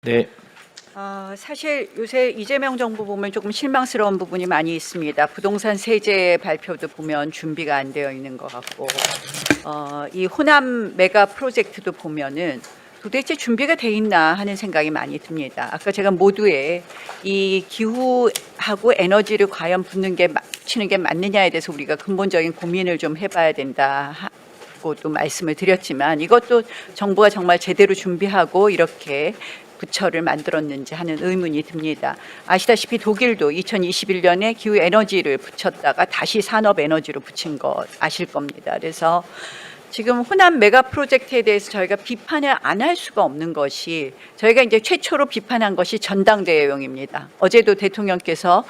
네. 사실 요새 이재명 정부 보면 조금 실망스러운 부분이 많이 있습니다. 부동산 세제 발표도 보면 준비가 안 되어 있는 것 같고, 이 호남 메가 프로젝트도 보면은 도대체 준비가 돼 있나 하는 생각이 많이 듭니다. 아까 제가 모두에 이 기후하고 에너지를 과연 맞추는 게 맞느냐에 대해서 우리가 근본적인 고민을 좀 해봐야 된다. 또 말씀을 드렸지만 이것도 정부가 정말 제대로 준비하고 이렇게 부처를 만들었는지 하는 의문이 듭니다. 아시다시피 독일도 2021년에 기후 에너지를 붙였다가 다시 산업 에너지로 붙인 거 아실 겁니다. 그래서 지금 호남 메가 프로젝트에 대해서 저희가 비판을 안 할 수가 없는 것이 저희가 이제 최초로 비판한 것이 전당대회용입니다. 어제도 대통령께서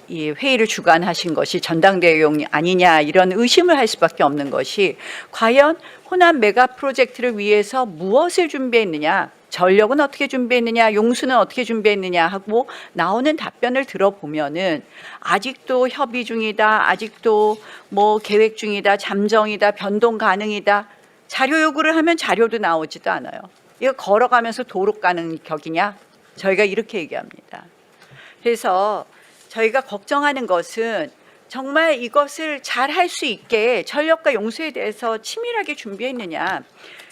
이 회의를 주관하신 것이 전당대회용이 아니냐 이런 의심을 할 수밖에 없는 것이 과연 호남 메가 프로젝트를 위해서 무엇을 준비했느냐, 전력은 어떻게 준비했느냐, 용수는 어떻게 준비했느냐 하고 나오는 답변을 들어보면은 아직도 협의 중이다, 아직도 뭐 계획 중이다, 잠정이다, 변동 가능이다. 자료 요구를 하면 자료도 나오지도 않아요. 이거 걸어가면서 도로 가는 격이냐? 저희가 이렇게 얘기합니다. 그래서 저희가 걱정하는 것은 정말 이것을 잘 할 수 있게 전력과 용수에 대해서 치밀하게 준비했느냐.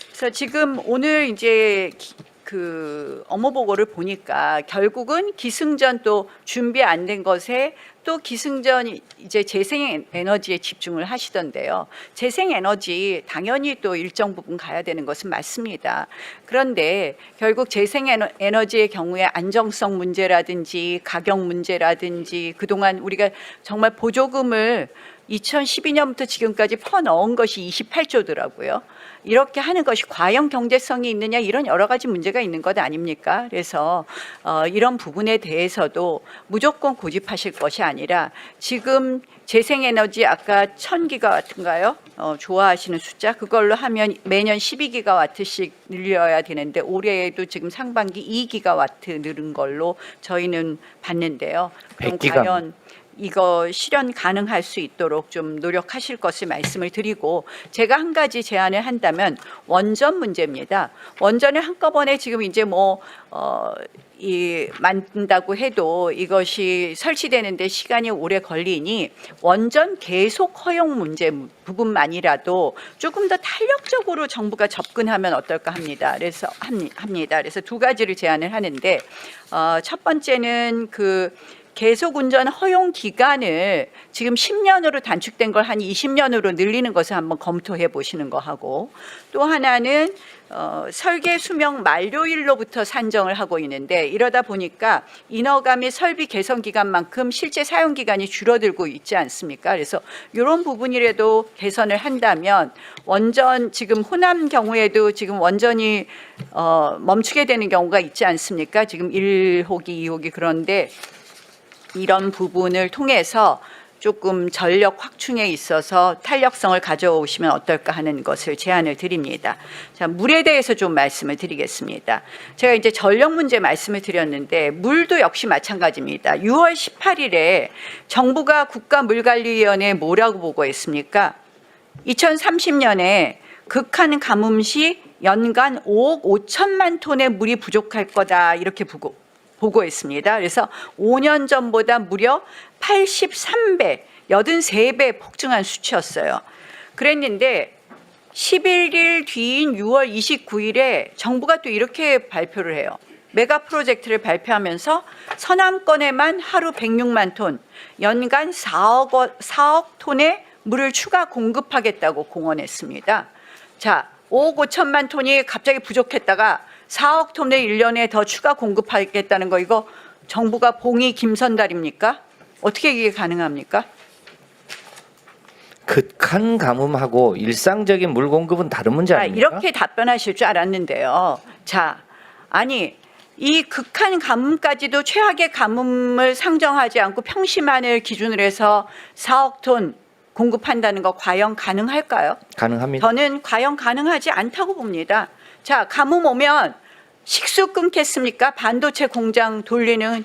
그래서 지금 오늘 이제 그 업무 보고를 보니까 결국은 기승전 또 준비 안 된 것에 또 기승전 이제 재생 에너지에 집중을 하시던데요. 재생 에너지 당연히 또 일정 부분 가야 되는 것은 맞습니다. 그런데 결국 재생 에너지의 경우에 안정성 문제라든지 가격 문제라든지 그동안 우리가 정말 보조금을 2012년부터 지금까지 퍼넣은 것이 28조더라고요. 이렇게 하는 것이 과연 경제성이 있느냐 이런 여러 가지 문제가 있는 것 아닙니까? 그래서 이런 부분에 대해서도 무조건 고집하실 것이 아니라 지금 재생에너지 아까 1000기가와트인가요? 좋아하시는 숫자 그걸로 하면 매년 12기가와트씩 늘려야 되는데 올해에도 지금 상반기 2기가와트 늘은 걸로 저희는 봤는데요. 그럼 100기가. 과연 이거 실현 가능할 수 있도록 좀 노력하실 것을 말씀을 드리고 제가 한 가지 제안을 한다면 원전 문제입니다. 원전을 한꺼번에 지금 이제 만든다고 해도 이것이 설치되는데 시간이 오래 걸리니 원전 계속 허용 문제 부분만이라도 조금 더 탄력적으로 정부가 접근하면 어떨까 합니다. 그래서 두 가지를 제안을 하는데 첫 번째는 계속 운전 허용 기간을 지금 10년으로 단축된 걸 한 20년으로 늘리는 것을 한번 검토해 보시는 거 하고 또 하나는 설계 수명 만료일로부터 산정을 하고 있는데 이러다 보니까 인허가 및 설비 개선 기간만큼 실제 사용 기간이 줄어들고 있지 않습니까? 그래서 이런 부분이라도 개선을 한다면 원전 지금 호남 경우에도 지금 원전이 멈추게 되는 경우가 있지 않습니까? 지금 1호기, 2호기 그런데 이런 부분을 통해서 조금 전력 확충에 있어서 탄력성을 가져오시면 어떨까 하는 것을 제안을 드립니다. 자, 물에 대해서 좀 말씀을 드리겠습니다. 제가 이제 전력 문제 말씀을 드렸는데 물도 역시 마찬가지입니다. 6월 18일에 정부가 국가물관리위원회에 뭐라고 보고했습니까? 2030년에 극한 가뭄 시 연간 5억 5천만 톤의 물이 부족할 거다 이렇게 보고했습니다. 그래서 5년 전보다 무려 83배, 83배 폭증한 수치였어요. 그랬는데 11일 뒤인 6월 29일에 정부가 또 이렇게 발표를 해요. 메가 프로젝트를 발표하면서 서남권에만 하루 106만 톤, 연간 4억 톤의 물을 추가 공급하겠다고 공언했습니다. 자, 5억 5천만 톤이 갑자기 부족했다가 4억 톤을 1년에 더 추가 공급하겠다는 거 이거 정부가 봉이 김선달입니까? 어떻게 이게 가능합니까? 극한 가뭄하고 일상적인 물 공급은 다른 문제 아닙니까? 이렇게 답변하실 줄 알았는데요. 자, 아니 이 극한 가뭄까지도 최악의 가뭄을 상정하지 않고 평시만을 기준으로 해서 4억 톤 공급한다는 거 과연 가능할까요? 가능합니다. 저는 과연 가능하지 않다고 봅니다. 자, 가뭄 오면 식수 끊겠습니까? 반도체 공장 돌리는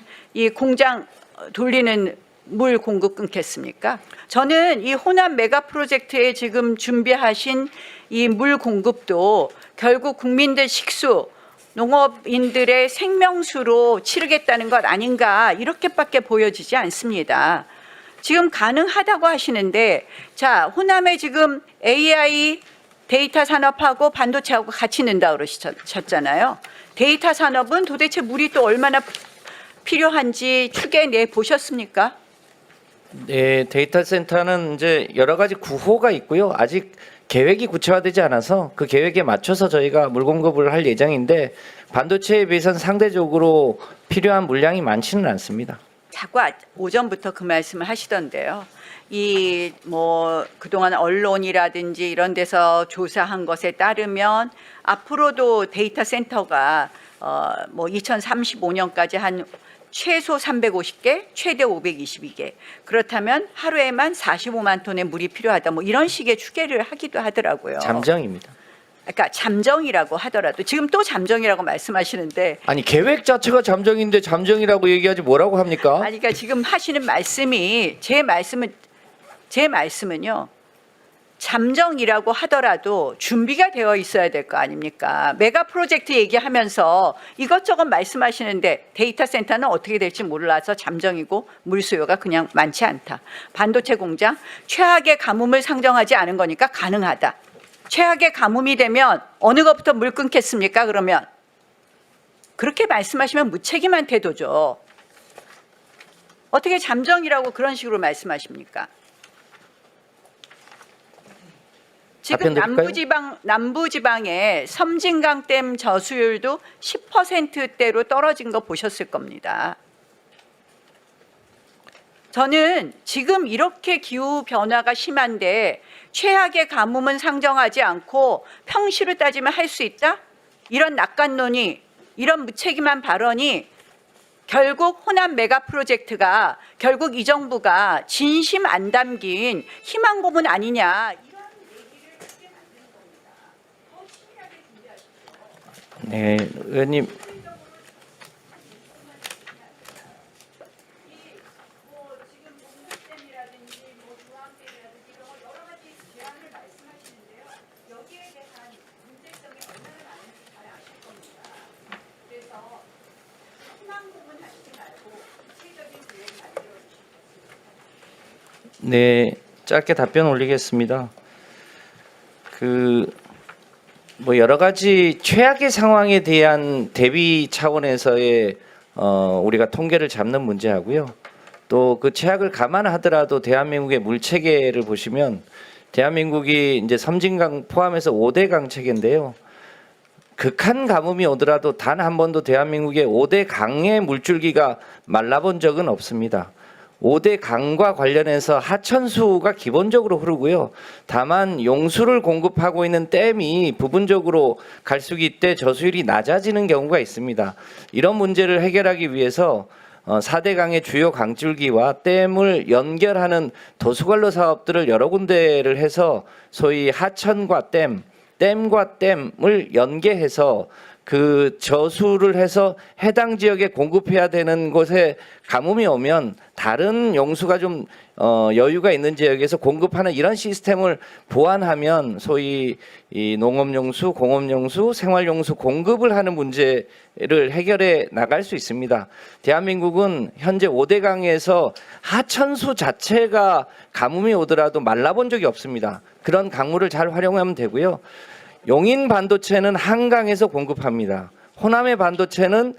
물 공급 끊겠습니까? 저는 이 호남 메가 프로젝트에 지금 준비하신 이 물 공급도 결국 국민들 식수 농업인들의 생명수로 치르겠다는 것 아닌가 이렇게밖에 보여지지 않습니다. 지금 가능하다고 하시는데 자 호남에 지금 AI 데이터 산업하고 반도체하고 같이 는다 그러셨잖아요. 데이터 산업은 도대체 물이 또 얼마나 필요한지 추계내 보셨습니까? 네, 데이터 센터는 이제 여러 가지 구호가 있고요. 아직 계획이 구체화되지 않아서 그 계획에 맞춰서 저희가 물 공급을 할 예정인데 반도체에 비해서는 상대적으로 필요한 물량이 많지는 않습니다. 자꾸 오전부터 그 말씀을 하시던데요. 이 뭐 그동안 언론이라든지 이런 데서 조사한 것에 따르면 앞으로도 데이터 센터가 뭐 2035년까지 한 최소 350개, 최대 522개. 그렇다면 하루에만 45만 톤의 물이 필요하다. 뭐 이런 식의 추계를 하기도 하더라고요. 잠정입니다. 그러니까 잠정이라고 하더라도 지금 또 잠정이라고 말씀하시는데 아니 계획 자체가 잠정인데 잠정이라고 얘기하지 뭐라고 합니까? 아니 그러니까 지금 하시는 말씀이 제 말씀은요. 잠정이라고 하더라도 준비가 되어 있어야 될 거 아닙니까? 메가 프로젝트 얘기하면서 이것저것 말씀하시는데 데이터 센터는 어떻게 될지 몰라서 잠정이고 물 수요가 그냥 많지 않다. 반도체 공장 최악의 가뭄을 상정하지 않은 거니까 가능하다. 최악의 가뭄이 되면 어느 것부터 물 끊겠습니까? 그러면 그렇게 말씀하시면 무책임한 태도죠. 어떻게 잠정이라고 그런 식으로 말씀하십니까? 지금 남부지방의 섬진강댐 저수율도 10%대로 떨어진 거 보셨을 겁니다. 저는 지금 이렇게 기후 변화가 심한데 최악의 가뭄은 상정하지 않고 평시로 따지면 할 수 있다? 이런 낙관론이, 이런 무책임한 발언이 결국 호남 메가 프로젝트가 결국 이 정부가 진심 안 담긴 희망 고문 아니냐. 네, 의원님. 네, 짧게 답변 올리겠습니다. 뭐 여러 가지 최악의 상황에 대한 대비 차원에서의 우리가 통계를 잡는 문제하고요. 또 그 최악을 감안하더라도 대한민국의 물 체계를 보시면 대한민국이 이제 섬진강 포함해서 5대 강 체계인데요. 극한 가뭄이 오더라도 단 한 번도 대한민국의 5대 강의 물줄기가 말라본 적은 없습니다. 5대 강과 관련해서 하천수가 기본적으로 흐르고요. 다만 용수를 공급하고 있는 댐이 부분적으로 갈수기 때 저수율이 낮아지는 경우가 있습니다. 이런 문제를 해결하기 위해서 4대 강의 주요 강줄기와 댐을 연결하는 도수관로 사업들을 여러 군데를 해서 소위 하천과 댐과 댐을 연계해서 그 저수를 해서 해당 지역에 공급해야 되는 곳에 가뭄이 오면 다른 용수가 좀 여유가 있는 지역에서 공급하는 이런 시스템을 보완하면 소위 이 농업용수, 공업용수, 생활용수 공급을 하는 문제를 해결해 나갈 수 있습니다. 대한민국은 현재 5대 강에서 하천수 자체가 가뭄이 오더라도 말라본 적이 없습니다. 그런 강물을 잘 활용하면 되고요. 용인 반도체는 한강에서 공급합니다. 호남의 반도체는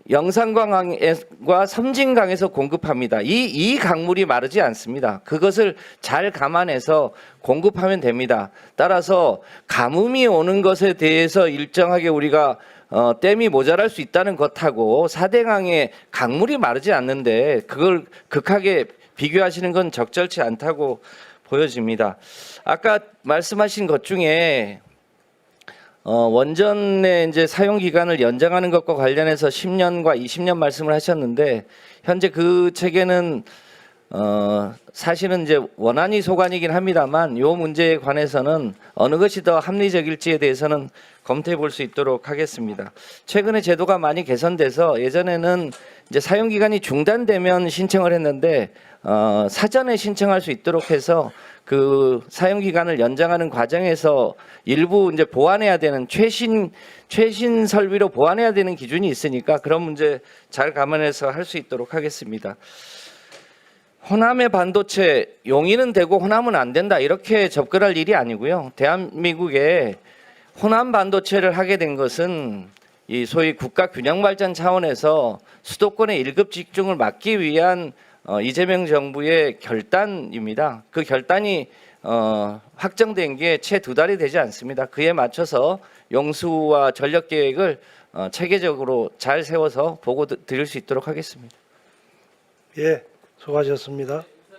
영산강과 섬진강에서 공급합니다. 이 강물이 마르지 않습니다. 그것을 잘 감안해서 공급하면 됩니다. 따라서 가뭄이 오는 것에 대해서 일정하게 우리가 댐이 모자랄 수 있다는 것하고 4대 강에 강물이 마르지 않는데 그걸 극하게 비교하시는 건 적절치 않다고 보여집니다. 아까 말씀하신 것 중에 원전의 이제 사용 기간을 연장하는 것과 관련해서 10년과 20년 말씀을 하셨는데 현재 그 체계는 사실은 이제 원안이 소관이긴 합니다만 이 문제에 관해서는 어느 것이 더 합리적일지에 대해서는 검토해 볼 수 있도록 하겠습니다. 최근에 제도가 많이 개선돼서 예전에는 이제 사용 기간이 중단되면 신청을 했는데 사전에 신청할 수 있도록 해서 그 사용 기간을 연장하는 과정에서 일부 이제 보완해야 되는 최신 설비로 보완해야 되는 기준이 있으니까 그런 문제 잘 감안해서 할 수 있도록 하겠습니다. 호남의 반도체 용인은 되고 호남은 안 된다 이렇게 접근할 일이 아니고요. 대한민국에 호남 반도체를 하게 된 것은 이 소위 국가 균형 발전 차원에서 수도권의 1급 집중을 막기 위한 이재명 정부의 결단입니다. 그 결단이 확정된 게 채 2달이 되지 않습니다. 그에 맞춰서 용수와 전력 계획을 체계적으로 잘 세워서 보고 드릴 수 있도록 하겠습니다. 예, 수고하셨습니다.